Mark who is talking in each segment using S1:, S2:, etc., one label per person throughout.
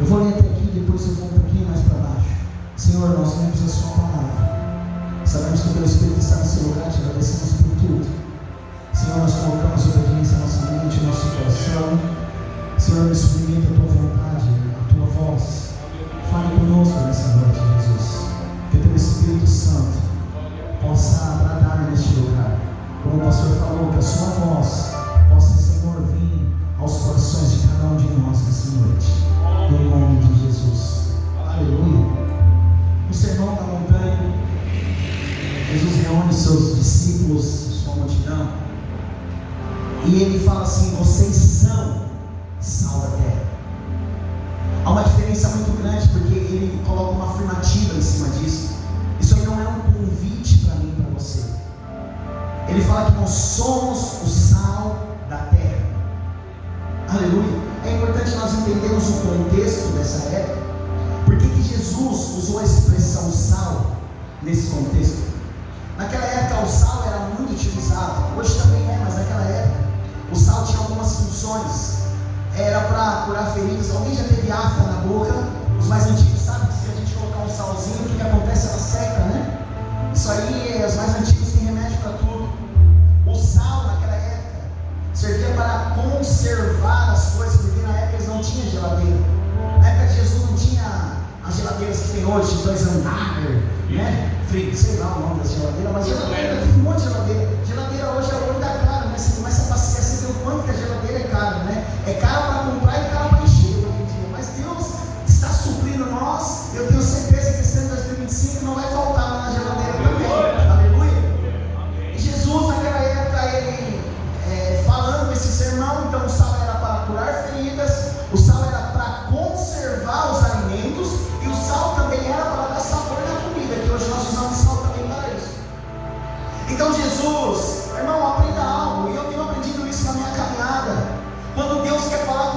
S1: Eu vou ler até aqui, depois eu vou um pouquinho mais para baixo. Senhor, nós lemos a sua palavra. Sabemos que o teu Espírito está nesse lugar, te agradecemos por tudo. Senhor, nós colocamos obediência na nossa mente, no nosso coração. Senhor, me submeta a tua vontade, a tua voz. Fale conosco nessa noite, Jesus. Que o teu Espírito Santo possa agradar neste lugar. Como o pastor falou, que a sua voz possa, Senhor, vir aos corações de cada um de nós nessa noite. No nome de Jesus. Aleluia. No sermão da montanha, Jesus reúne seus discípulos, sua multidão, e ele fala assim: vocês são sal da terra. Há uma diferença muito grande, porque ele coloca uma afirmativa em cima disso. Isso aí não é um convite para mim e para você. Ele fala que nós somos o sal da terra. Aleluia. É importante nós entendermos o contexto dessa época. Por que Jesus usou a expressão sal nesse contexto? Naquela época o sal era muito utilizado. Hoje também é, mas naquela época o sal tinha algumas funções. Era para curar feridas. Alguém já teve afta na boca? Os mais antigos sabem que se a gente colocar um salzinho, o que acontece? Ela seca, né? Isso aí, os mais antigos têm remédio para tudo. O sal naquela época servia para conservar as coisas, porque na época eles não tinham geladeira. Na época de Jesus não tinha as geladeiras que tem hoje, de 2 andares, né? Frio, sei lá o nome das geladeiras, mas geladeira, tem um monte de geladeira. Geladeira hoje é o olho da cara, né? Você começa a passear, você vê o quanto que a geladeira é cara, né? É cara para comprar e cara para encher hoje em dia. Mas Deus está suprindo nós. Eu tenho certeza que esse ano de 2025 não vai faltar lá na geladeira também. Aleluia. E Jesus naquela época, ele falando esse sermão, então o sal era para curar feridas, o sal era para conservar os alimentos, e o sal também era para dar sabor na comida, que hoje nós usamos sal também para isso. Então Jesus, irmão, aprenda algo, e eu tenho aprendido isso na minha caminhada. Quando Deus quer falar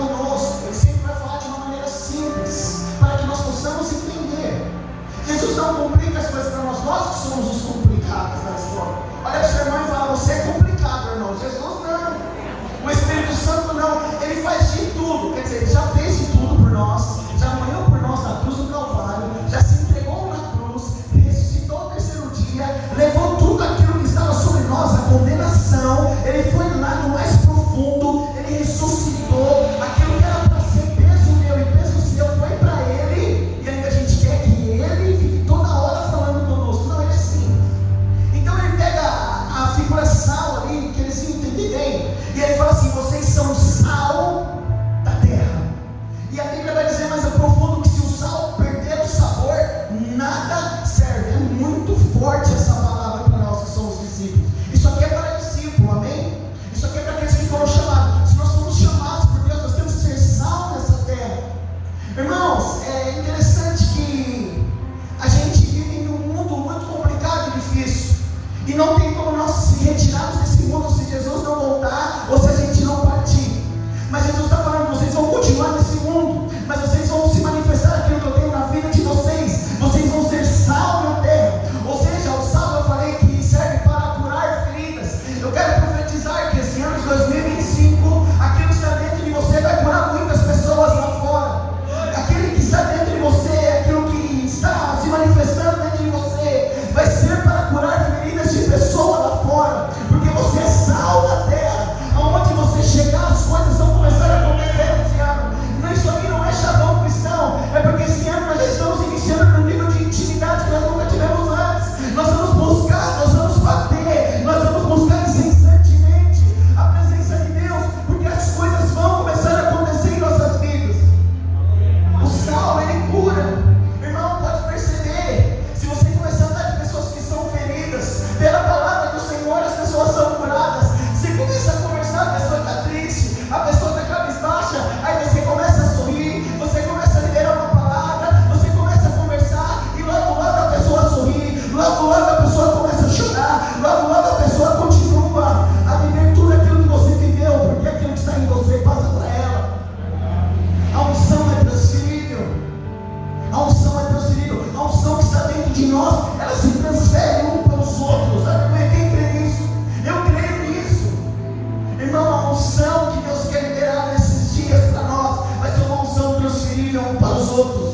S1: outros.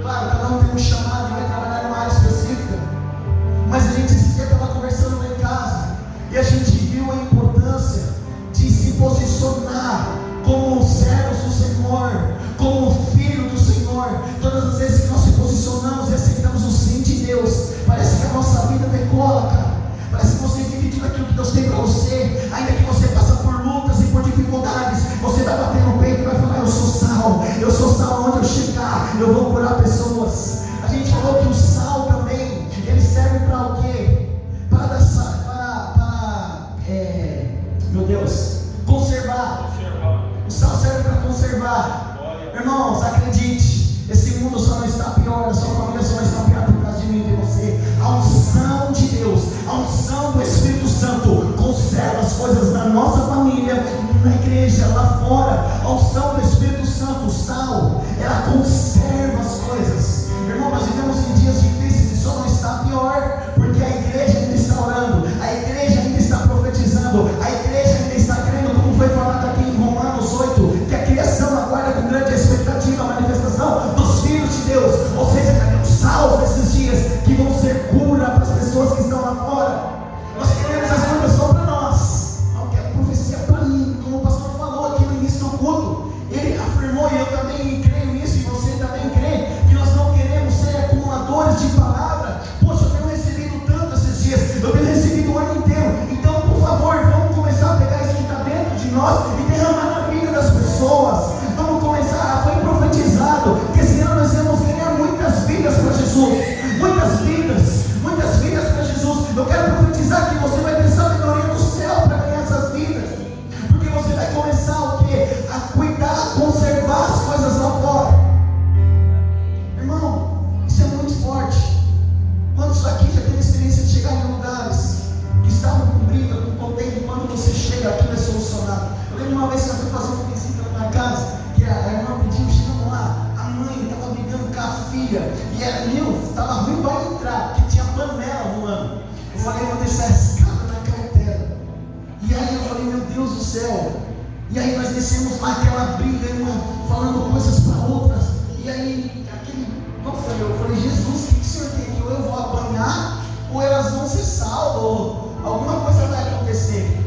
S1: Claro, cada um tem um chamado e vai trabalhar numa área específica. Mas a gente esse dia estava conversando lá em casa e a gente viu a importância de se posicionar como servos do Senhor, como filho do Senhor. Todas as vezes que nós se posicionamos e aceitamos o sim de Deus, parece que a nossa vida decola, cara. Parece que você vive tudo aquilo que Deus tem para você. Ainda que você passa por lutas e por dificuldades, você vai bater no peito e vai falar: eu sou sal onde eu chegar, eu vou curar pessoas. A gente falou que o sal também, ele serve para o quê? Conservar. O sal serve para conservar. Irmãos, acredite, esse mundo só não está pior, a sua família só não está pior por causa de mim e de você. A unção de Deus, a unção do Espírito Santo conserva as coisas na nossa família, na igreja, lá fora. A unção do Espírito Santo, o sal, ela conserva as coisas. Irmão, nós vivemos em dias difíceis e só não está pior porque a igreja ainda está orando, a igreja ainda está profetizando, a igreja ainda está crendo, como foi falado aqui em Romanos 8, que a criação aguarda com grande expectativa a manifestação dos filhos de Deus. Ou seja, cadê os salvos desses dias que vão ser cura para as pessoas que estão lá fora? Nós queremos as coisas só para nós, não quer profecia para mim, como o pastor falou aqui no início do culto. Ele afirmou, e eu também creio nisso, e você também crê, que nós não queremos ser acumuladores de palavra. Poxa, eu tenho recebido tanto esses dias, eu tenho recebido o ano inteiro. Então, por favor, vamos começar a pegar isso que está dentro de nós e derramar na vida das pessoas. Vamos começar, foi profetizado que esse ano nós vamos ganhar muitas vidas para Jesus. Muitas vidas para Jesus. Eu quero profetizar que você vai ter sabedoria do céu para ganhar essas vidas. Porque você vai começar o quê? A cuidar, a conservar as coisas lá fora. Irmão, isso é muito forte. Quantos aqui já teve experiência de chegar em lugares que estavam com briga, com contenda, e quando você chega, aquilo é solucionado? Eu lembro uma vez que eu fui fazer uma visita na minha casa, que a irmã pediu, chegamos lá, a mãe estava brigando com a filha, e era estava ruim para entrar, porque tinha panela voando. Eu falei: vou deixar a escada na cartela. E aí eu falei: meu Deus do céu. E aí nós descemos lá, aquela briga, irmã, falando coisas para outras. E aí, eu falei: Jesus, o que o Senhor tem aqui? Ou eu vou apanhar, ou elas vão ser salvas, ou alguma coisa vai acontecer.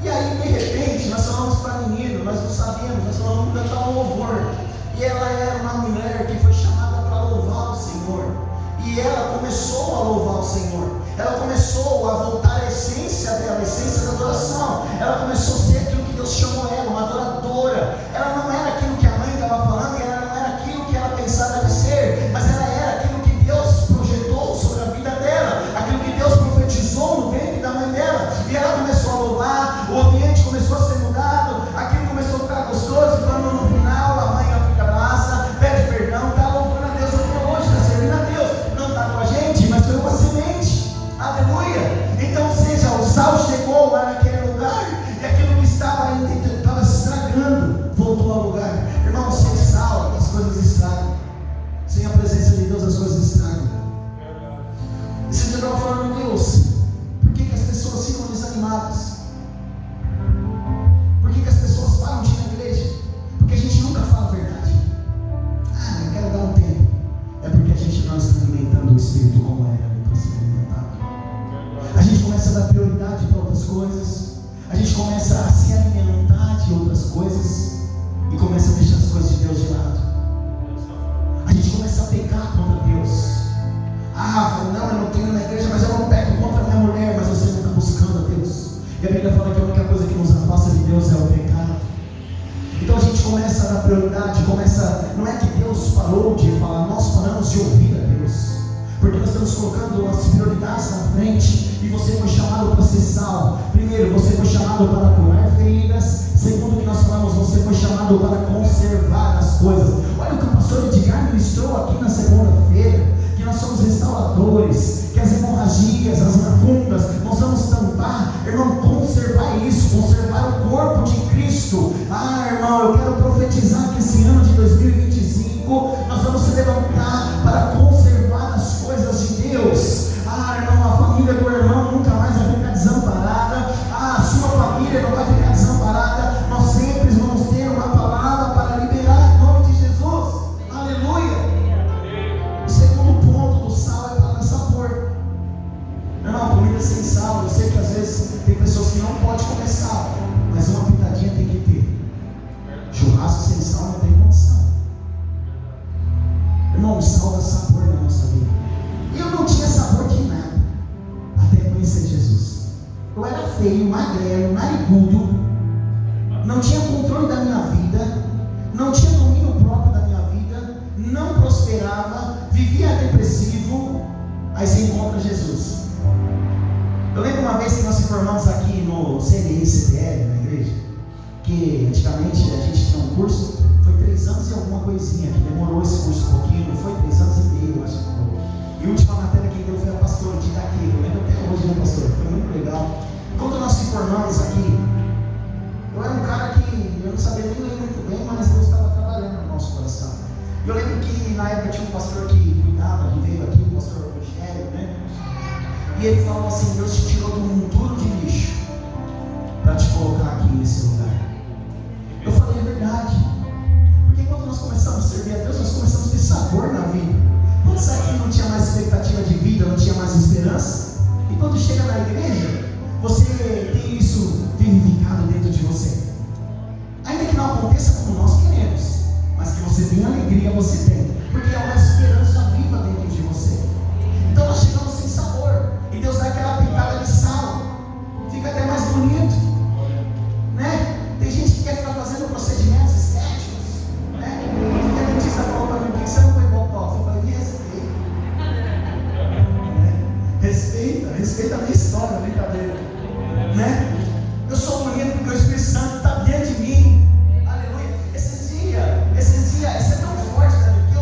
S1: E aí, de repente, nós falamos para a menina, nós não sabíamos, nós falamos para cantar um louvor. E ela era uma mulher que foi chamada para louvar o Senhor. E ela começou a louvar o Senhor. Ela começou a voltar à essência dela, a essência da adoração. Ela começou a ser aquilo que Deus chamou ela, uma adoradora. Ela não era aquilo que a mãe estava falando, e ela não era aquilo que ela pensava de ser, mas ela era aquilo que Deus projetou sobre a vida dela, aquilo que Deus profetizou no ventre da mãe dela. E ela começou a louvar, o ambiente começou a ser mudado, aquilo começou a ficar gostoso. E quando no final a mãe e a filha abraça, pede perdão, está louvando a Deus até hoje, está servindo a Deus. Não está com a gente, mas foi uma semente. Aleluia. Então, ou seja, o sal chegou lá naquele lugar, e aquilo que estava aí estava se estragando, voltou ao lugar. Irmão, sem sal as coisas estragam. Sem a presença de Deus as coisas estragam. Esse dia eu estava falando: Deus, por que as pessoas ficam desanimadas? Por que as pessoas param de ir na igreja? Porque a gente nunca fala a verdade. Eu quero dar um tempo. É porque a gente não está alimentando o Espírito como era para ser alimentado. A gente começa a dar prioridade para outras coisas. A gente começa a se alimentar de outras coisas e começa a deixar as coisas de Deus de lado. A gente começa a pecar contra Deus. Não, eu não tenho ido na igreja, mas eu não peco contra a minha mulher. Mas você não está buscando a Deus. E a Bíblia fala que a única coisa que nos afasta de Deus é o pecado. Então a gente começa a dar prioridade, não é que Deus parou de falar, nós paramos de ouvir a Deus, porque nós estamos colocando as prioridades na frente. E você foi chamado para ser sal. Primeiro, você foi chamado para curar feridas. Segundo, que nós falamos, você foi chamado para conservar as coisas. Olha o que o pastor Edgar ministrou aqui na segunda-feira, que nós somos restauradores, que as hemorragias, as lacunas, nós vamos tampar. Irmão, conservar isso, conservar o corpo de Cristo. Irmão, eu quero profetizar que esse ano de 2025 nós vamos se levantar para conservar as coisas de Deus. Irmão, a família do irmão nunca mais vai ficar desamparada. A sua família não vai ficar desamparada. Nós sempre vamos ter uma palavra para liberar em nome de Jesus. Aleluia. narigudo, não tinha controle da minha vida, não tinha domínio próprio da minha vida, não prosperava, vivia depressivo. Aí você encontra Jesus. Eu lembro uma vez que nós se formamos aqui no CNI CTL, na igreja, que antigamente a gente tinha um curso, foi 3 anos e alguma coisinha, que demorou esse curso um pouquinho, não foi 3 anos e meio, eu acho que foi. E a última matéria que deu foi a pastora de daqui, eu lembro até hoje, né, pastor? Foi muito legal. Quando nós se formamos aqui, eu era um cara que eu não sabia nem ler muito bem, mas Deus estava trabalhando no nosso coração. E eu lembro que na época tinha um pastor que cuidava, que veio aqui, o pastor Rogério, né? E ele falou assim: Deus te tirou de um monturo de lixo para te colocar aqui nesse lugar. Eu falei: é verdade. Porque quando nós começamos a servir a Deus, nós começamos a ter sabor na vida. Quando sai aqui não tinha mais expectativa de vida, não tinha mais esperança. E quando chega na igreja, você tem isso vivificado dentro de você. Ainda que não aconteça como nós queremos, mas que você tenha alegria, você tem. Porque é uma esperança viva dentro de você. Então nós chegamos sem sabor. E Deus dá aquela pitada de sal. Fica até mais bonito, né? Tem gente que quer ficar fazendo procedimentos estéticos, né? E a dentista falou para mim: por que você não foi botox? Eu falei: me respeita. Respeita a minha história, brincadeira, né? Eu sou bonito porque o Espírito Santo está dentro de mim. Aleluia. Esses dias, isso é tão forte, né? Que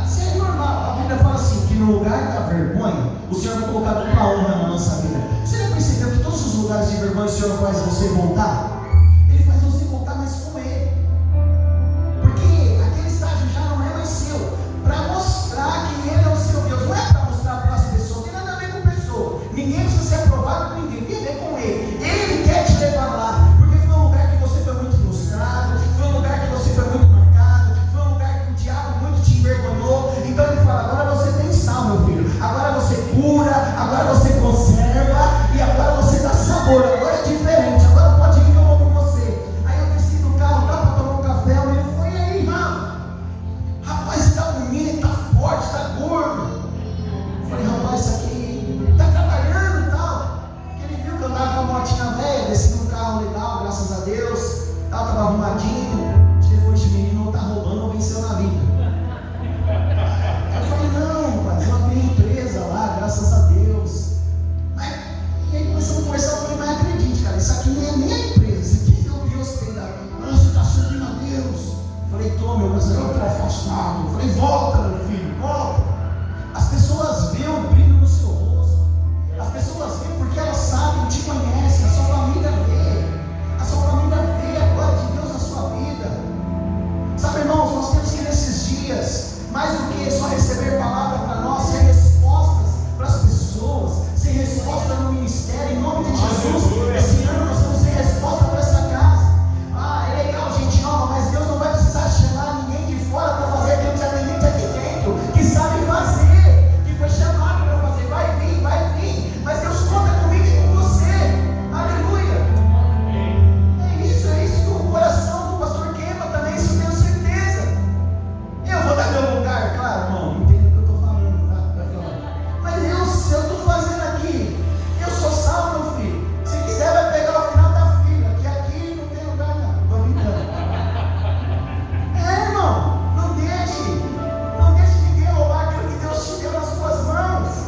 S1: isso é normal. A Bíblia fala assim, que no lugar da vergonha, o Senhor vai colocar dupla honra na nossa vida. Você já percebeu que todos os lugares de vergonha o Senhor faz você voltar? Ele faz você voltar, mas com Ele. Porque aquele estágio já não é mais seu. Para mostrar que Ele é o seu Deus. Não é para mostrar para as pessoas. Não tem nada a ver com pessoa. Ninguém precisa ser aprovado por ninguém. Tem a ver com Ele. Ele quer te levar lá. Porque foi um lugar que você foi muito frustrado. Foi um lugar que você foi muito marcado. Foi um lugar que o diabo muito te envergonhou. Então Ele fala: agora você tem sal, meu filho. Agora você cura. Agora você conserva. E agora você dá sabor. Agora é diferente. Agora pode ir que eu vou com você. Aí eu desci do carro, dá para tomar um café. Ele foi: e aí, Rafa? Rapaz, está bonito, está forte, está gordo. Eu falei: rapaz, isso aqui está trabalhando e tal. Porque ele viu que eu andava com uma motinha velha, desci num carro legal, graças a Deus. Estava arrumadinho. Chegou esse menino, não está roubando, não venceu na vida. Eu falei: não, rapaz, eu abri empresa lá, graças a Deus. E aí começamos a conversar. Eu falei: mas acredite, cara, isso aqui nem é a empresa, isso aqui é o Deus que tem daqui. Você está servindo a Deus. Eu falei: tô, meu, mas eu estou afastado. Eu falei: volta, meu filho, volta. As pessoas veem o brilho no seu rosto. As pessoas veem porque elas sabem, te conhecem. A sua família vê. A sua família vê a glória de Deus na sua vida. Sabe, irmãos, nós temos que nesses dias, mais do que só receber palavra para nós, ser respostas para as pessoas, ser resposta no ministério, em nome de Jesus. Esse ano nós vamos ser resposta para essa casa. É legal, gente nova, mas Deus não vai precisar chamar ninguém de fora para fazer aquilo que já tem gente aqui dentro, que sabe fazer, que foi chamado para fazer. Vai vir, mas Deus conta comigo e com você. Aleluia. É isso que o coração do pastor queima também, isso eu tenho certeza. Eu vou dar meu lugar, claro, irmão, entenda o que eu estou falando, tá? Mas eu estou fazendo aqui, eu sou salvo, meu filho. Se quiser vai pegar o final da fila, que aqui não tem lugar não, estou brincando. Irmão, não deixe ninguém roubar aquilo que Deus te deu nas suas mãos.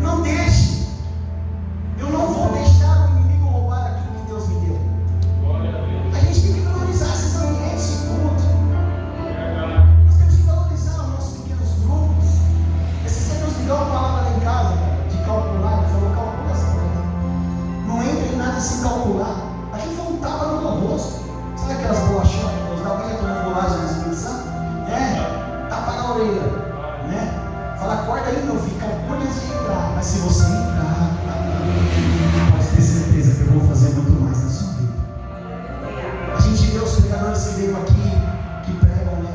S1: Não deixe. Eu não vou deixar o inimigo roubar aquilo que Deus me deu. A gente tem que valorizar esses ambientes de culto. Nós temos que valorizar os nossos pequenos grupos. Esses dias Deus me deu uma palavra lá em casa, de calcular. Ele falou: calcula essa coisa. Não entra em nada sem calcular. Aquilo foi um tapa no meu rosto. Sabe aquelas bolachinhas que Deus dá? Alguém já tomou bolagem na Espírito Santo? Tapa na orelha, né? Fala: acorda aí, meu filho, calcula antes de entrar. Mas se você entrar, pode ter certeza que eu vou fazer muito mais na sua vida. A gente vê os pregadores que veio aqui, que pregam, né?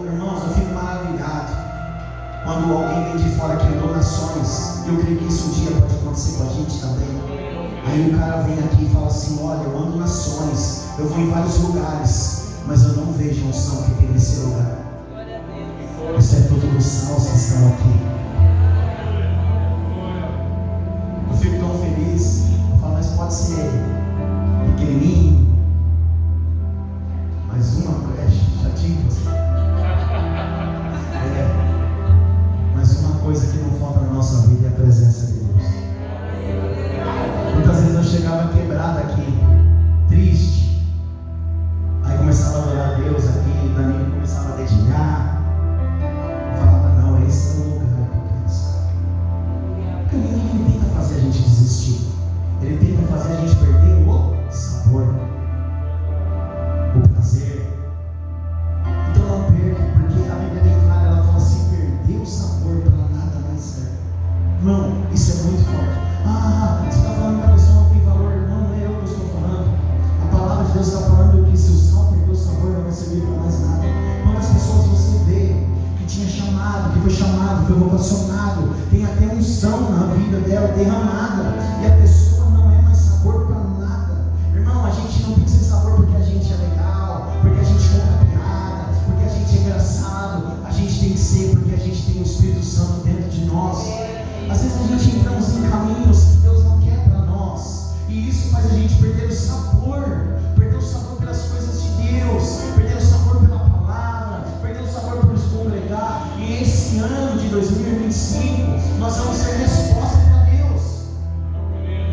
S1: Irmãos, eu fico maravilhado quando alguém vem de fora que andou nações. Eu creio que isso um dia pode acontecer com a gente também. Aí o cara vem aqui e fala assim: olha, eu ando nações, eu vou em vários lugares, mas eu não vejo a unção que tem nesse lugar. Isso é fruto dos céus que estão aqui. Eu fico tão feliz. Eu mais uma creche, já tinha você. Mas uma coisa que não falta na nossa vida é a presença de Deus. Muitas vezes eu chegava quebrado aqui, triste, aí começava a adorar a Deus aqui, o Danilo começava a dedilhar, eu falava, não, esse é o lugar que eu quero estar. Porque o inimigo tenta fazer a gente desistir, ele tenta fazer a gente perder o sabor, o prazer. Então não perca, porque a Bíblia é bem clara, ela fala assim, perder o sabor para nada mais serve. Não, isso é muito forte. Você está falando que a pessoa não tem valor. Não, não é eu que estou falando. A palavra de Deus está falando que se o sal perder o sabor, não vai servir para mais nada. Quantas pessoas você vê que tinha chamado, que foi chamado, foi vocacionado, tem até unção na vida dela derramada, e a pessoa não é mais sabor para nada. Irmão, a gente não tem que ser sabor porque a gente é legal, porque a gente conta piada, porque a gente é engraçado. A gente tem que ser porque a gente tem o Espírito Santo dentro de nós. Às vezes a gente entramos em caminhos que Deus não quer para nós, e isso faz a gente perder o sabor pelas coisas de Deus, perder o sabor pela palavra, perder o sabor por nos congregar. E esse ano de 2025 nós vamos ser resposta para Deus.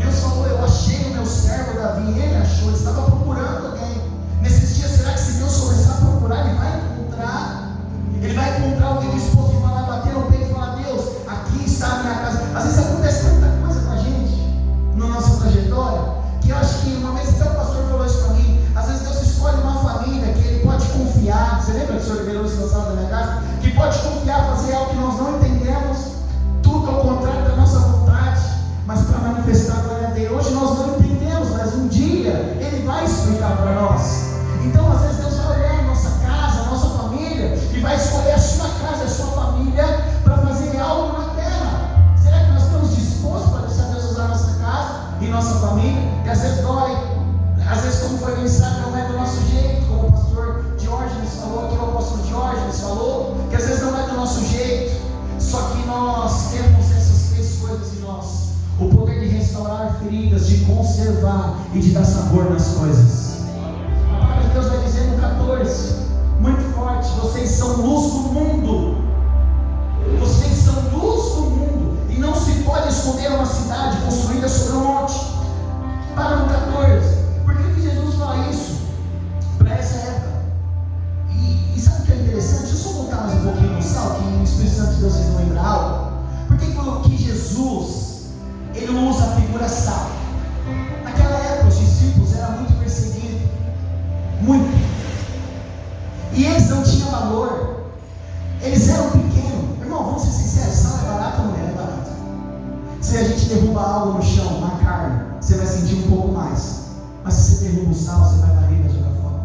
S1: Deus falou, eu achei o meu servo Davi. Ele achou, ele estava procurando alguém. Nesses dias, será que se Deus começar a procurar, ele vai encontrar alguém disposto a falar, bater no peito e falar, Deus, aqui está a minha casa. Às vezes acontece tanta coisa com a gente na nossa trajetória, que eu acho que uma vez até o pastor falou isso para mim. Às vezes Deus escolhe uma família que ele pode confiar. Você lembra que o senhor liberou isso na sala da minha casa? Que pode confiar, fazer algo que nós não entendemos, tudo ao contrário da nossa vontade, mas para manifestar a glória dele. Hoje nós não entendemos, mas um dia ele vai explicar para nós. Então às vezes Deus vai olhar a nossa casa, a nossa família, e vai escolher a sua casa, a sua família, para fazer algo na terra. Será que nós estamos dispostos para deixar Deus usar a nossa casa e nossa família? E às vezes dói, às vezes, como foi pensado, não é do nosso jeito, como o pastor Diógenes falou, aqui o apóstolo Diógenes falou, que às vezes não é do nosso jeito. Só que nós temos essas três coisas em nós: o poder de restaurar feridas, de conservar e de dar sabor nas coisas. A palavra de Deus vai dizer no 14, muito forte: vocês são luz do mundo. Vocês são luz do mundo, e não se pode esconder uma cidade construída sobre um monte. Para no 14. Por que Jesus fala isso para essa época? E sabe o que é interessante? Deixa eu só voltar mais um pouquinho no sal, que o Espírito Santo de Deus fez lembrar algo. Por que Jesus, ele não usa a figura sal? Naquela época os discípulos eram muito perseguidos, muito, e eles não tinham valor, eles eram pequenos. Irmão, vamos ser sinceros, sal é barato ou não é barato? Se a gente derruba algo no chão, uma carne, você vai sentir um pouco mais, mas se você derruba o sal, você vai varrer e vai jogar fora.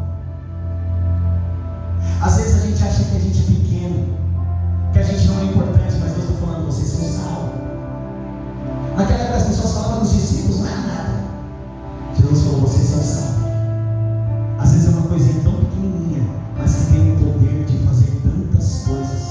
S1: Às vezes a gente acha que a gente é pequeno, que a gente não é importante, mas Deus está falando, vocês são sal. Naquela época as pessoas falavam dos discípulos, não era nada. Jesus falou, vocês são sal. Às vezes é uma coisinha tão pequenininha, mas que tem o poder de fazer tantas coisas.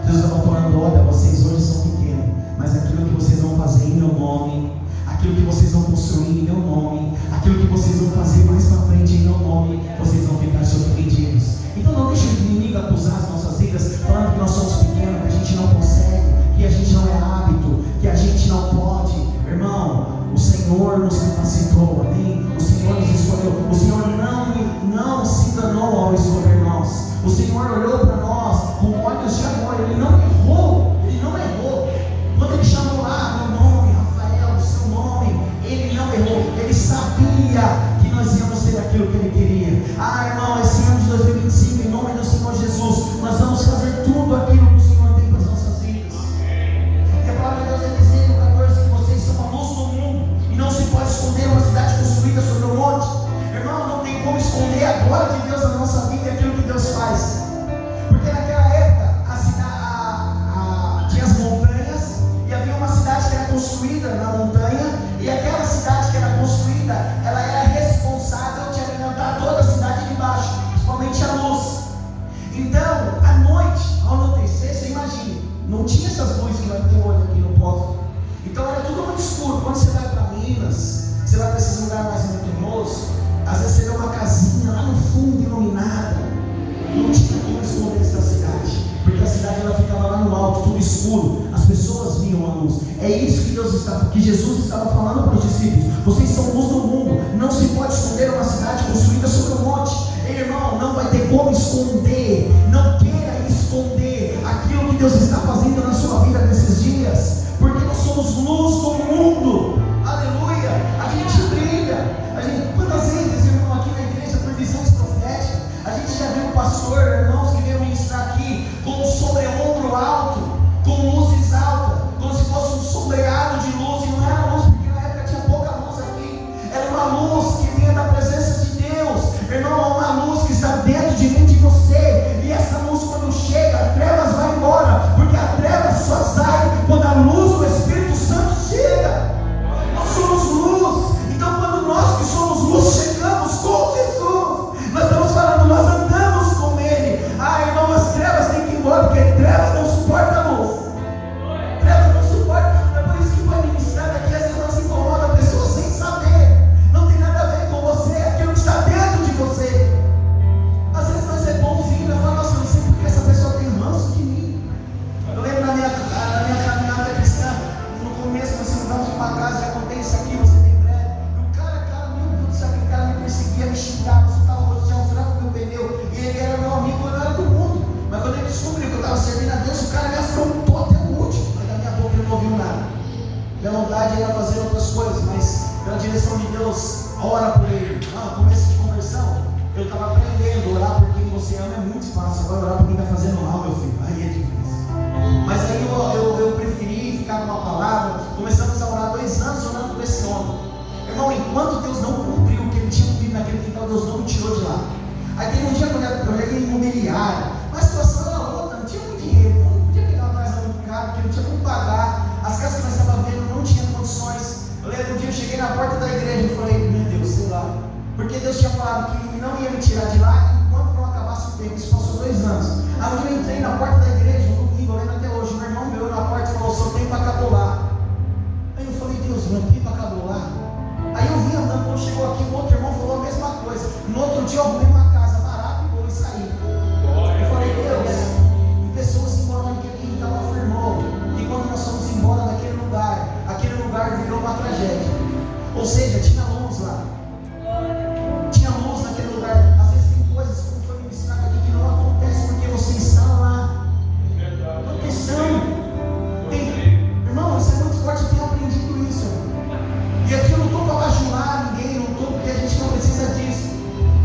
S1: Jesus estava falando, olha, vocês hoje são pequenos, mas aquilo que vocês vão fazer em meu nome, aquilo que vocês vão construir em meu nome, aquilo que vocês vão fazer mais para frente em meu nome, vocês vão ficar surpreendidos. Então não deixe o inimigo acusar as nossas vidas, falando que nós somos pequenos, que a gente não consegue, que a gente não é hábito, que a gente não pode. Irmão, o Senhor nos capacitou, amém? O Senhor nos escolheu. O Senhor não se enganou ao escolher nós. O Senhor olhou para nós com olhos de amor. Ele não errou. Quando Ele chamou lá meu nome, Rafael, o seu nome, Ele não errou. Ele sabia que nós íamos ser aquilo que Ele queria. Irmão, esse ano de 2025, em nome do Senhor Jesus, nós vamos fazer tudo aquilo que o Senhor tem para as nossas vidas. E a palavra de Deus vai dizer no 14 que vocês são a luz do mundo, e não se pode esconder uma cidade construída sobre um monte. Irmão, não tem como esconder a glória de Deus na nossa vida e aquilo que Deus faz. Porque naquela época tinha as montanhas, e havia uma cidade que era construída na montanha, e aquela cidade que era construída, ela era responsável de alimentar toda a cidade de baixo, principalmente a luz. Então, à noite, ao anoitecer, você imagina, não tinha essas luzes que nós temos hoje aqui no povo. Então era tudo muito escuro. Quando você vai para Minas, você vai para esses lugares mais montanhosos, às vezes você vê uma casinha lá no fundo, iluminada. É isso que Jesus estava falando para os discípulos. Vocês são luz do mundo. Não se pode esconder uma cidade construída sobre um monte. Ei, irmão, não vai ter como esconder. Não queira esconder aquilo que Deus está fazendo na sua vida nesses dias, porque nós somos luz do mundo. Aleluia. A gente brilha. Quantas vezes, irmão, aqui na igreja, por visões proféticas, a gente já viu um pastor, irmãos, que veio ministrar aqui com um sobreombro alto, com luzes altas, como se fosse um sombreado de luz. E não era luz, porque na época tinha pouca luz aqui. Era uma luz que vinha da presença de Deus. Irmão, é uma luz que está dentro de mim, de você. E essa luz, quando chega, a trevas vai embora, porque a treva só sai quando a luz do Espírito Santo chega. Nós somos luz. Então, quando nós que somos luz chegamos com Jesus, nós estamos falando, nós andamos com Ele. Irmão, as trevas têm que ir embora, porque trevas não suportam a luz. Trevas não suportam. É por isso que foi ministrado aqui, às vezes nós incomoda a pessoa sem saber. Não tem nada a ver com você, é aquilo que está dentro de você. Às vezes nós é bonzinho, eu falo, nossa, não sei porque essa pessoa tem ranço de mim. Eu lembro na minha caminhada cristã, no começo nós mudamos para uma casa, já contei isso aqui, você tem breve. O cara, meu Deus do céu, aquele cara me perseguia, me xingava, tinha um fraco no meu pneu, e ele era meu amigo quando eu era do mundo. Mas quando ele descobriu que eu estava servindo a Deus, o cara me afrontou até o último, mas da minha boca ele não ouviu nada. Minha vontade era fazer outras coisas, mas pela direção de Deus, ora por ele. Começo de conversão, eu estava aprendendo, orar por quem você ama é muito fácil, agora orar por quem está fazendo mal, meu filho, aí é difícil. Mas aí eu preferi ficar numa palavra. Começamos a orar 2 anos orando por esse homem. Irmão, enquanto Deus não cumpriu o que ele tinha cumprido naquele quintal, Deus não me tirou de lá. Aí teve um dia que eu olhei em imobiliário, mas a situação era outra, não tinha muito dinheiro, não podia pegar uma casa muito cara, porque não tinha como pagar, as casas que nós estávamos vendo não tinham condições. Eu lembro um dia eu cheguei na porta da igreja e falei, meu Deus, sei lá, porque Deus tinha falado que não ia me tirar de lá enquanto não acabasse o tempo. Isso passou 2 anos. Aí um dia eu entrei na porta da igreja, no domingo, eu lembro até hoje, meu irmão meu na porta falou, seu tempo acabou lá. Aí eu falei, Deus, meu tempo acabou lá. Aí eu vim andando, quando chegou aqui, o outro irmão falou a mesma coisa. No outro dia eu arrumei uma casa barata e boa e saí. Eu falei, Deus, e pessoas que moram naquele quintal afirmou que quando nós fomos embora daquele lugar, aquele lugar virou uma tragédia. Ou seja, tinha luz lá. Tinha luz naquele lugar. Às vezes tem coisas, como foi ministrado aqui, que não acontece porque você está lá. Proteção. Irmão, isso é muito forte, eu tenho aprendido isso. E aqui eu não estou para bajular ninguém, não estou, porque a gente não precisa disso.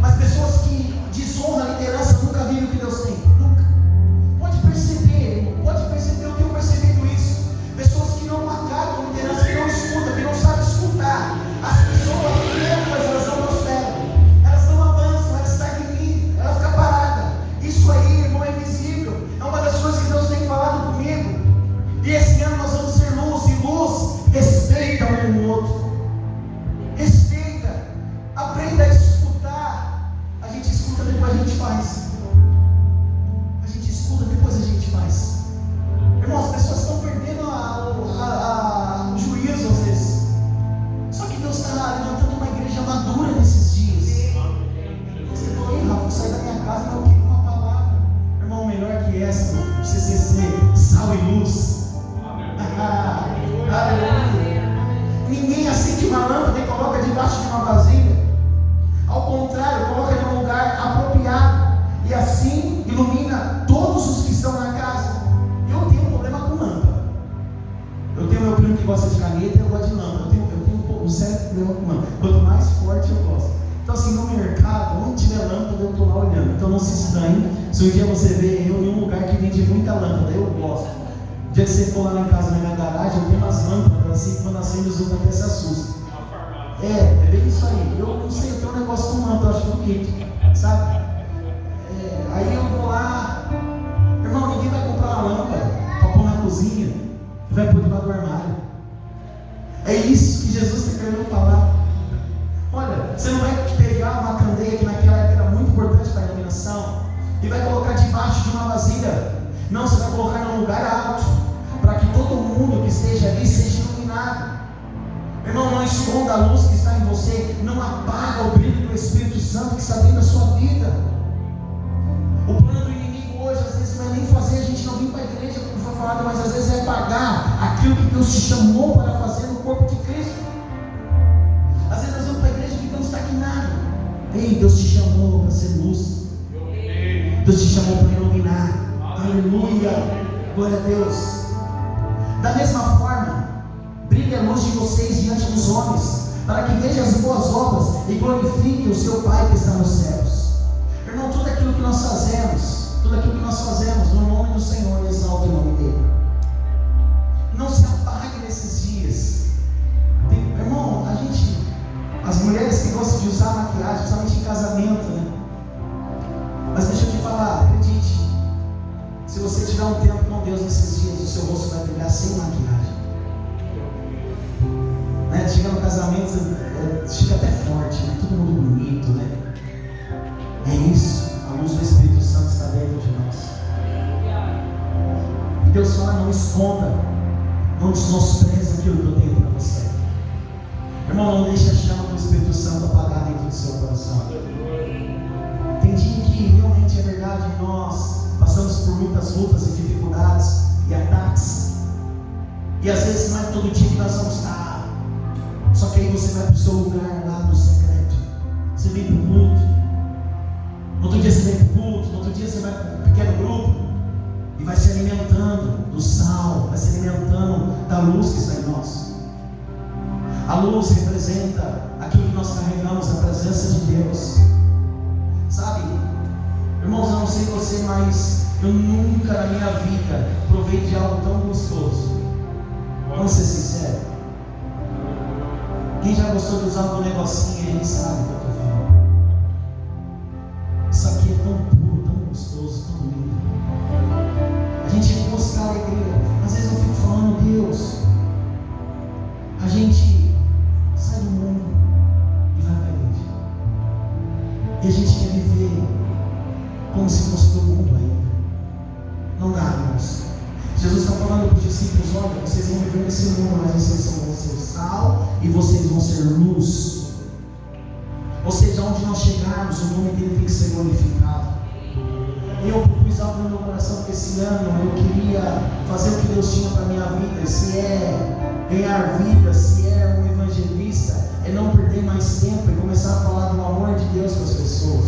S1: Mas pessoas que desonram a liderança nunca viram o que Deus tem. Nunca. Pode perceber, irmão, pode perceber, eu tenho percebido isso. Pessoas que não acatam a liderança, que não escutam, que não sabem escutar. As pessoas, primeira coisa, elas não prosperam. Elas não avançam, elas estagnem, elas ficam paradas. Isso aí, irmão, é visível. É uma das coisas que Deus tem falado comigo. E esse ano nós vamos ser luz, e luz respeita um ao outro. Respeita, aprenda a escutar. A gente escuta, depois a gente faz. A gente escuta, depois a gente faz. Irmão, as pessoas estão perdendo o juízo às vezes. Só que Deus está levantando uma igreja madura nesses dias. Você falou, ei, Rafa, sair da minha casa, mas eu queria uma palavra. Irmão, melhor que essa, precisa ser sal e luz. Aleluia. Ninguém acende uma lâmpada e coloca debaixo de uma vasilha. Ao contrário, coloca em um lugar apropriado. E assim ilumina todos os que estão na casa. Eu tenho um problema com lâmpada. Eu tenho meu primo que gosta de caneta e eu gosto de lâmpada. Eu tenho um certo problema com lâmpada. Quanto mais forte eu gosto. Então assim, no mercado, onde tiver lâmpada, eu estou lá olhando. Então não se estranhe se um dia você vê eu em um lugar que vende muita lâmpada. Eu gosto. O dia que você for lá em casa, na minha garagem, eu tenho umas lâmpadas assim, quando acende os outros até se assustam. É bem isso aí. Eu não sei, eu tenho um negócio com lâmpada, eu acho bonito, sabe? Aí eu vou lá, irmão, ninguém vai comprar uma lâmpada para pôr na cozinha e vai pôr debaixo do armário. É isso que Jesus está querendo falar. Olha, você não vai pegar uma candeia que naquela época era muito importante para a iluminação e vai colocar debaixo de uma vasilha. Não, você vai colocar num lugar alto, para que todo mundo que esteja ali seja iluminado. Irmão, não esconda a luz que está em você, não apaga o brilho do Espírito Santo que está dentro da sua vida. O plano do inimigo hoje, às vezes, não é nem fazer a gente não vir para a igreja, como foi falado, mas às vezes é apagar aquilo que Deus te chamou para fazer no corpo de Cristo. Às vezes nós vamos para a igreja e ficamos estagnados. Ei, Deus te chamou para ser luz. Deus te chamou para iluminar. Aleluia, glória a Deus. Da mesma forma, brilhe a luz de vocês diante dos homens, para que vejam as boas obras e glorifiquem o seu Pai que está nos céus. Irmão, tudo aquilo que nós fazemos no nome do Senhor, exalta o nome dele. Não se apague nesses dias. Irmão, as mulheres que gostam de usar maquiagem, principalmente em casamento, né? Mas deixa eu te falar, acredite, se você tiver um tempo com Deus nesses dias, o seu rosto vai brilhar sem maquiagem, né? Chega no casamento, fica até forte, né? Todo mundo bonito, né? É isso, a luz do Espírito Santo está dentro de nós. E Deus fala, não esconda, não despreze aquilo que eu tenho para você. Irmão, não deixe a chama do Espírito Santo apagar dentro do seu coração. Tem dia que realmente é verdade, nós passamos por muitas lutas e dificuldades e ataques, e às vezes não é todo dia que nós vamos estar. Só que aí você vai para o seu lugar lá no secreto, você vem para o culto, no outro dia você vem para o culto, no outro dia você vai para um pequeno grupo e vai se alimentando do sal, vai se alimentando da luz que está em nós. A luz representa aquilo que nós carregamos, a presença de Deus. Sabe, irmãos, eu não sei você, mas eu nunca na minha vida provei de algo tão gostoso. Vamos ser sinceros. Quem já gostou de usar algum negocinho aí sabe o que eu estou falando. Isso aqui é tão puro, tão gostoso, tão lindo. A gente busca alegria. Às vezes eu fico falando, Deus, a gente sai do mundo e vai para a igreja. E a gente quer viver como se fosse do mundo ainda. Não dá, irmãos. Jesus está falando para os discípulos, olha, vocês vão viver nesse mundo, mas vocês vão ser sal e vocês vão ser luz. Ou seja, onde nós chegarmos, o nome dele tem que ser glorificado. E eu propus algo no meu coração, porque esse ano eu queria fazer o que Deus tinha para a minha vida. Se é ganhar vida, se é um evangelista, é não perder mais tempo e começar a falar do amor de Deus para as pessoas.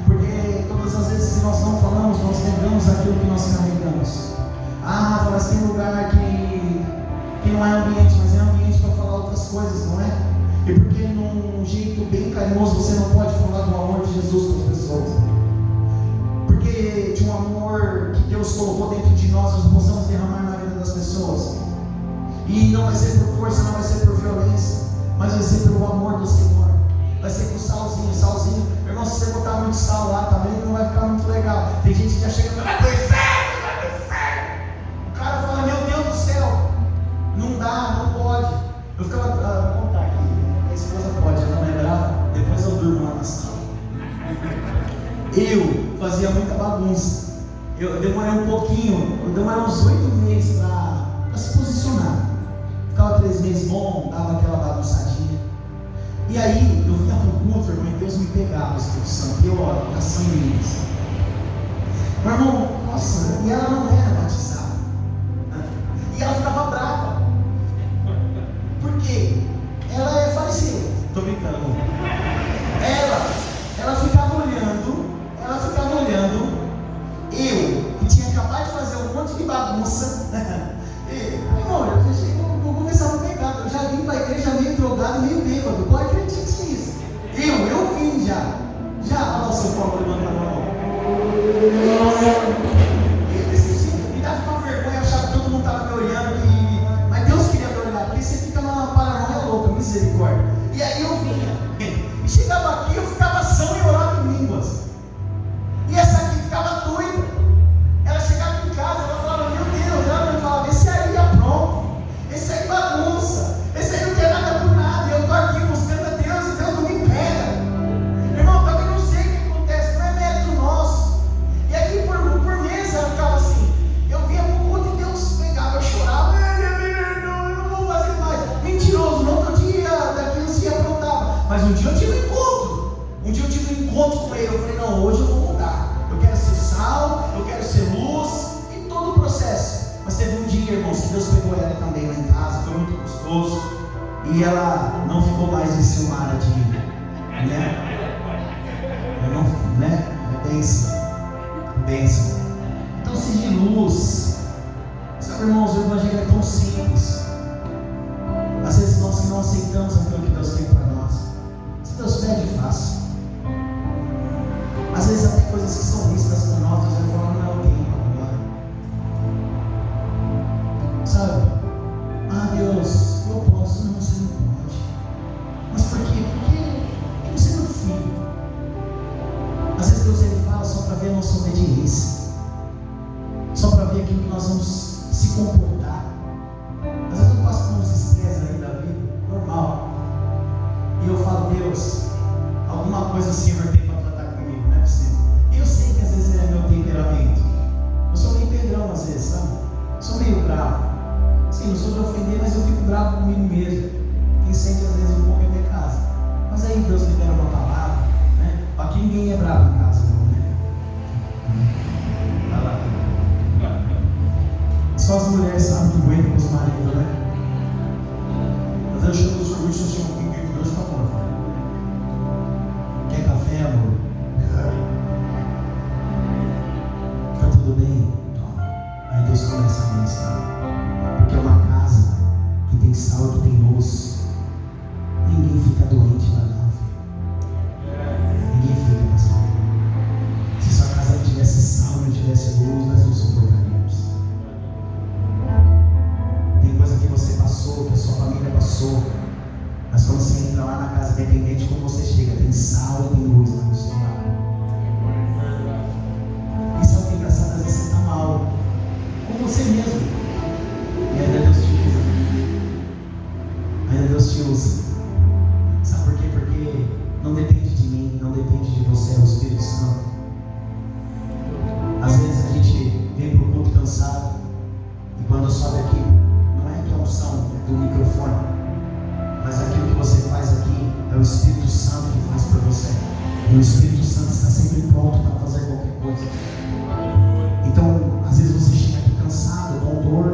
S1: Porque todas as vezes que nós não falamos, nós negamos aquilo que nós carregamos. Ah, mas tem lugar que não é ambiente, mas é ambiente para falar outras coisas, não é? E porque num jeito bem carinhoso você não pode falar do amor de Jesus para as pessoas? Porque de um amor que Deus colocou dentro de nós possamos derramar na vida das pessoas. E não vai ser por força, não vai ser por violência, mas vai ser pelo amor do Senhor. Vai ser com salzinho. Irmão, se você botar muito sal lá também, não vai ficar muito legal. Tem gente que já chega e vai pro inferno. O cara fala, meu Deus do céu, não dá, não pode. Eu ficava, vou contar aqui, minha esposa pode, ela não é brava, depois eu durmo lá na sala. Eu fazia muita bagunça. Eu demorei um pouquinho, eu demorei uns 8 meses para se posicionar. Ficava 3 meses bom, dava aquela bagunçadinha. E aí, eu vinha pro culto, irmão, e Deus me pegava, Espírito Santo, e eu, oração em línguas. Meu irmão, nossa, e ela não era batizada. E ela ficava brava. Por quê? Ela é fariseu. Tô brincando. Ela ficava olhando, eu, que tinha acabado de fazer um monte de bagunça. Irmão, eu vou começar a pegar. Eu já vim para a igreja meio drogado, meio bêbado. Pode acreditar nisso. Eu vim já. Olha o seu Paulo levantando a mão. Desse jeito, me dava uma vergonha achar que todo mundo estava me olhando. Mas Deus queria me olhar, porque você fica numa paranoia louca, misericórdia. E aí eu vinha. E chegava aqui, eu ficava são e orava em línguas. E essa aqui ficava doida. Ela chegava em casa, ela falava, meu Deus, ela me falava, esse aí é pronto, esse aí bagunça, esse aí não quer nada por nada, e eu estou aqui buscando a Deus, e Deus não me pega. Irmão, também não sei o que acontece, não é mérito E ela não ficou mais enciumada de mim, né? Eu não, né? É bênção. Então, se de luz, sabe, irmãos, o evangelho é tão simples. Às vezes nós que não aceitamos aquilo que Deus tem para nós. Se Deus pede, faça. Às vezes até coisas que são listas por nós, Deus vai falar, não é o tempo agora. Sabe? Ah, Deus, eu posso. Não, você não pode. Mas por quê? Porque você é meu filho. Às vezes Deus ele fala só para ver a nossa obediência, só para ver aquilo que nós vamos se comportar. Às vezes eu passo por uns estresses aí da vida, normal, e eu falo, Deus, alguma coisa o Senhor tem para tratar comigo, não é possível. E eu sei que às vezes é meu temperamento. Eu sou meio pedrão às vezes, sabe? Eu sou meio bravo. Sim, não sou de ofender, mas eu fico bravo comigo mesmo. Quem sente às vezes um pouco é minha casa. Mas aí Deus libera uma palavra, né? Aqui ninguém é bravo em casa, não, né? Vai lá. Só as mulheres sabem que aguentam com os maridos, né? Mas eu chamo do serviço assim, um pouquinho de Deus para amor. Quer café, amor? Tá tudo bem? Toma. Aí Deus começa a ministrar. Porque é uma casa que tem sal, que tem luz. Ninguém fica doente lá não. Ninguém fica, pastor. Se sua casa não tivesse sal, não tivesse luz, nós não suportaríamos. Tem coisa que você passou, que a sua família passou. Mas quando você entra lá na casa, independente de como você chega, tem sal e tem luz lá no seu lado. E sabe o que é engraçado? Às vezes você está mal com você mesmo. E ainda Deus te usa. Ainda Deus te usa. Sabe por quê? Porque não depende de mim, não depende de você, é o Espírito Santo. Às vezes a gente vem para o culto cansado. E quando sobe aqui, não é que a unção é do microfone, mas aquilo que você faz aqui é o Espírito Santo que faz por você. E o Espírito Santo está sempre pronto para fazer qualquer coisa. Então, às vezes você chega aqui cansado, com dor,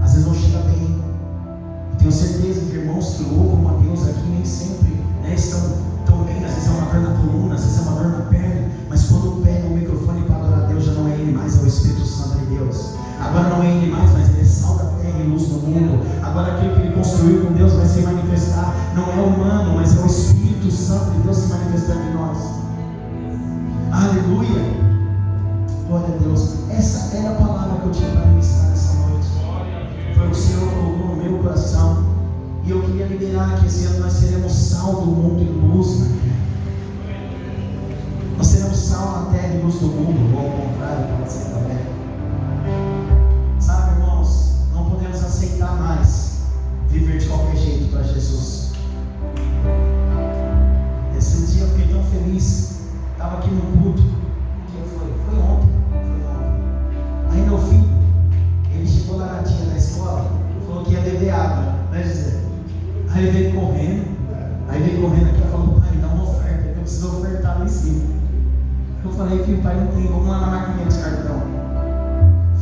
S1: às vezes não chega bem. E tenho certeza que irmãos que louvam a Deus aqui nem sempre, né, estão tão bem. Às vezes é uma dor na coluna, às vezes é uma dor na perna. Mas quando pega o microfone para adorar a Deus, já não é Ele mais, é o Espírito Santo de Deus. Agora não é Ele mais, mas Ele é sal da terra e luz do mundo. Agora aquilo que Ele construiu com Deus vai se manifestar. Não é humano, mas é o Espírito Santo de Deus se manifestando em nós. Aleluia! Glória a Deus. Essa era a palavra que eu tinha para ministrar nessa noite. Foi o que o Senhor colocou no meu coração. E eu queria liberar que esse ano nós seremos sal do mundo e luz na terra. Nós seremos sal na terra e luz do mundo, ou ao contrário, pode ser também. Sabe, irmãos, não podemos aceitar mais viver de qualquer jeito para Jesus. Esse dia eu fiquei tão feliz. Estava aqui no culto. Que dia foi? Foi ontem. Aí meu filho, ele chegou lá na tia da escola e falou que ia beber água, né, José? Aí ele veio correndo aqui e falou, pai, me dá uma oferta, que eu preciso ofertar lá em cima. Eu falei, filho, pai, não tem, vamos lá na maquininha de cartão.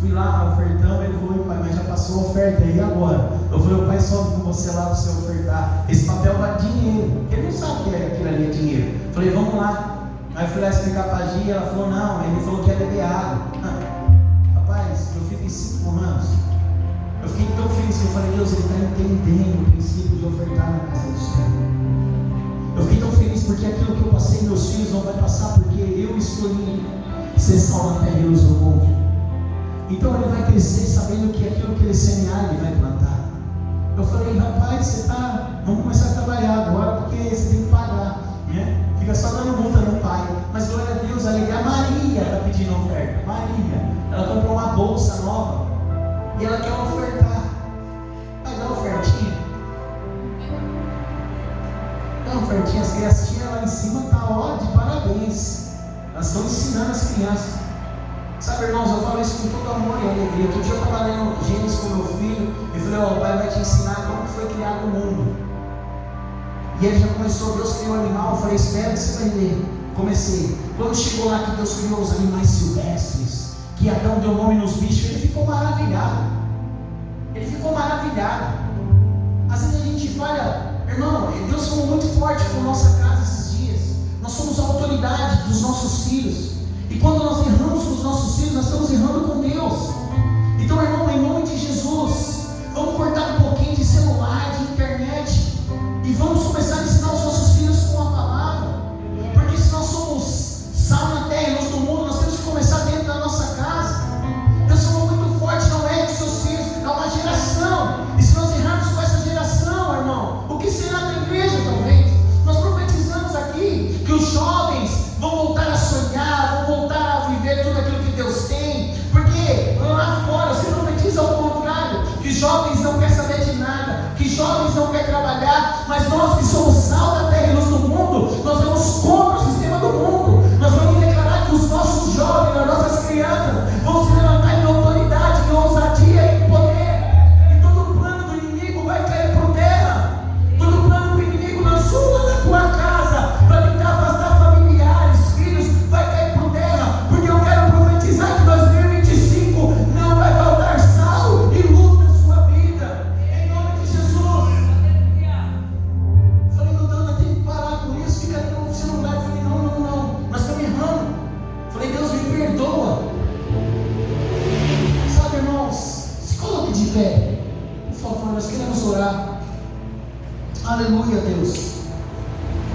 S1: Fui lá, ofertamos, ele falou, pai, mas já passou a oferta, e agora? Eu falei, pai, sobe com você lá para você ofertar. Esse papel vale dinheiro, ele não sabe que aquilo ali é dinheiro. Eu falei, vamos lá. Aí fui lá explicar para a Gia, ela falou, não, ele falou que ia beber água. Rapaz, eu fiquei 5 anos. Eu fiquei tão feliz que eu falei, Deus, ele está entendendo o princípio de ofertar na casa do Senhor. Eu fiquei tão feliz porque aquilo que eu passei, meus filhos não vai passar, porque eu escolhi ser sal na terra e luz do mundo. Então ele vai crescer sabendo que aquilo que ele semear, ele vai plantar. Eu falei, rapaz, vamos começar a trabalhar agora, porque você tem que pagar, né? Fica só dando multa no pai. Mas glória a Deus, a Maria está pedindo oferta. Maria, ela comprou uma bolsa nova e ela quer ofertar. Vai dar ofertinha? Dá ofertinha, as criancinhas lá em cima estão de parabéns. Elas estão ensinando as crianças. Sabe, irmãos, eu falo isso com todo amor e alegria. Outro dia eu estava lendo Gênesis com meu filho e falei, o pai vai te ensinar como foi criado o mundo. E ele já começou, Deus criou o animal, eu falei, espera que você vai ver. Comecei. Quando chegou lá que Deus criou os animais silvestres, que Adão deu nome nos bichos, ele ficou maravilhado. Às vezes a gente falha Irmão, Deus falou muito forte com a nossa casa esses dias. Nós somos a autoridade dos nossos filhos. E quando nós erramos com os nossos filhos, nós estamos errando com Deus. Então, irmão, em nome de Jesus, vamos cortar um pouquinho de celular, de internet, e vamos começar a ensinar os nossos filhos com a palavra. Porque se nós somos sal na terra e luz do mundo, nós temos que começar dentro da nossa casa. Deus falou muito forte, não erre com seus filhos, é uma geração. E se nós errarmos com essa geração, irmão, o que será da igreja talvez? Nós profetizamos aqui que os jovens vão voltar a sonhar, vão voltar a viver tudo aquilo que Deus tem. Porque lá fora você profetiza ao contrário, que jovens não querem saber de nada, que jovens não querem trabalhar. Mas nós que somos sal da terra e luz do mundo, nós vamos contra o sistema do mundo. Nós vamos declarar que os nossos jovens, as nossas crianças vão se levantar em autoridade, em ousadia e em poder. E todo plano do inimigo vai cair por terra. Todo plano do inimigo lançou lá na tua casa para tentar afastar familiares, filhos, vai cair por terra. Porque eu quero profetizar que 2025 não vai faltar sal e luz na sua vida. Em nome de Jesus. Falei, meu Deus, nós temos que parar com isso. Fica ali no celular. Eu falei, não. Nós estamos errando. Falei, Deus, me perdoa. Sabe, irmãos, se coloque de pé. Por favor, nós queremos orar. Aleluia, Deus.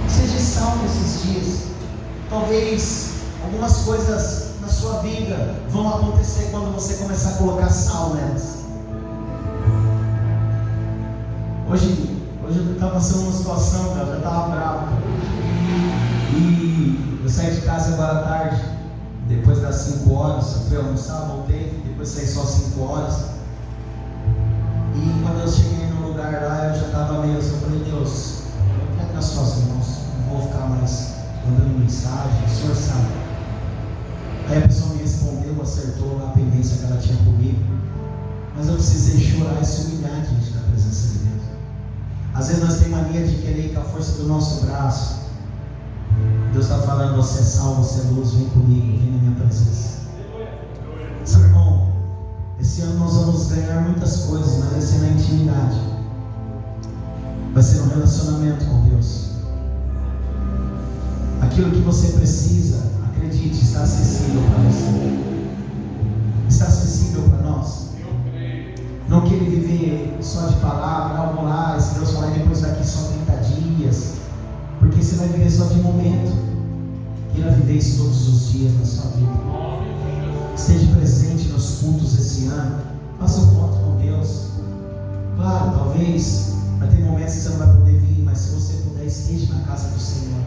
S1: Seja sal nesses dias. Talvez algumas coisas na sua vida vão acontecer quando você começar a colocar sal nelas. Hoje eu estava passando uma situação, cara, eu já estava bravo. E eu saí de casa agora à tarde, depois das 5 horas, eu fui almoçar, voltei, depois saí só 5 horas. E quando eu cheguei no lugar lá, eu já estava meio assim, eu falei, Deus, eu quero nas suas mãos, não vou ficar mais mandando mensagem, o Senhor sabe. Aí a pessoa me respondeu, acertou a pendência que ela tinha comigo. Mas eu precisei chorar e se humilhar diante da presença de Deus. Às vezes nós temos mania de querer ir com a força do nosso braço. Deus está falando, você é sal, você é luz, vem comigo, vem na minha presença. Sabe, irmão, esse ano nós vamos ganhar muitas coisas, mas vai ser na intimidade. Vai ser no relacionamento com Deus. Aquilo que você precisa, acredite, está acessível para você. Está acessível para nós. Não querer viver só de palavra, vamos lá, se Deus falar depois daqui só 30 dias. Porque você vai viver só de momento. Queira viver isso todos os dias na sua vida. Esteja presente nos cultos esse ano. Faça um voto com Deus. Claro, talvez vai ter momentos que você não vai poder vir, mas se você puder, esteja na casa do Senhor.